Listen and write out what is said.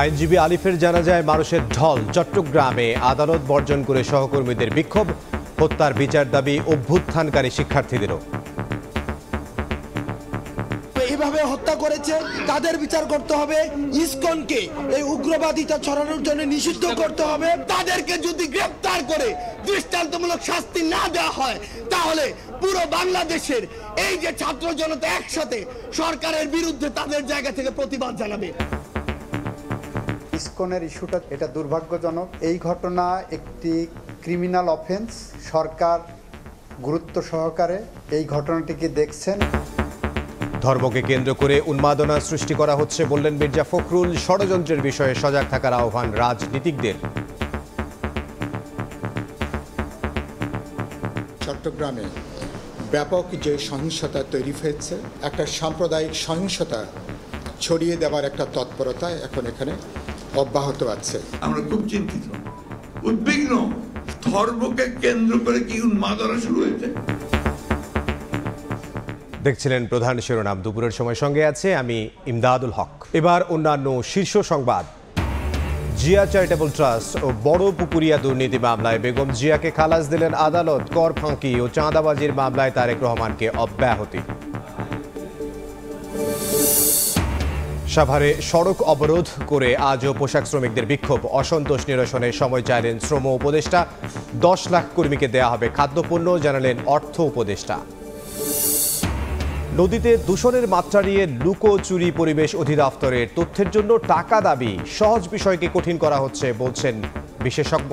আইনজীবী আলিফের জানাজায় মানুষের ঢল। চট্টগ্রামে আদালত বর্জন করে সহকর্মীদের বিক্ষোভ। হত্যার বিচার দাবি অভ্যুত্থানকারী শিক্ষার্থীদেরও। এইভাবে হত্যা করেছে তাদের বিচার করতে হবে। ইসকনকে এই উগ্রবাদিতা ছড়ানোর জন্য নিষিদ্ধ করতে হবে। তাদেরকে যদি গ্রেফতার করে দৃষ্টান্তমূলক শাস্তি না দেওয়া হয় তাহলে পুরো বাংলাদেশের এই যে ছাত্র জনতা একসাথে সরকারের বিরুদ্ধে তাদের জায়গা থেকে প্রতিবাদ জানাবে। ইসকনের ইস্যুটা এটা দুর্ভাগ্যজনক। এই ঘটনা একটি ক্রিমিনাল অফেন্স। সরকার গুরুত্ব সহকারে এই ঘটনাটিকে দেখছেন। ধর্মকে কেন্দ্র করে উন্মাদনা সৃষ্টি করা হচ্ছে বললেন মির্জা ফখরুল। ষড়যন্ত্রের বিষয়ে সজাগ থাকার আহ্বান রাজনীতিকদের। চট্টগ্রামে ব্যাপক যে সহিংসতা তৈরি হয়েছে, একটা সাম্প্রদায়িক সহিংসতা ছড়িয়ে দেওয়ার একটা তৎপরতা এখন এখানে অব্যাহত আছে। আমরা খুব চিন্তিত, উদ্বিগ্ন। ধর্মকে কেন্দ্র করে কি উন্মাদনা শুরু হয়েছে। দেখছিলেন প্রধান শিরোনাম। দুপুরের সময় সঙ্গে আছে আমি ইমদাদুল হক। এবার অন্যান্য শীর্ষ সংবাদ। জিয়া চ্যারিটেবল ট্রাস্ট ও বড় পুকুরিয়া দুর্নীতি মামলায় বেগম জিয়াকে খালাস দিলেন আদালত। কর ফাঁকি ও চাঁদাবাজির মামলায় তারেক রহমানকে অব্যাহতি। সাভারে সড়ক অবরোধ করে আজও পোশাক শ্রমিকদের বিক্ষোভ। অসন্তোষ নিরসনে সময় চাইলেন শ্রম উপদেষ্টা। 10 লাখ কর্মীকে দেয়া হবে খাদ্যপণ্য, জানালেন অর্থ উপদেষ্টা। নদীতে দূষণের মাত্রা নিয়ে লুকোচুরি পরিবেশ অধিদপ্তরের তথ্যের জন্য টাকা দাবি। সহজ বিষয়কে কঠিন করা হচ্ছে বলছেন বিশেষজ্ঞ।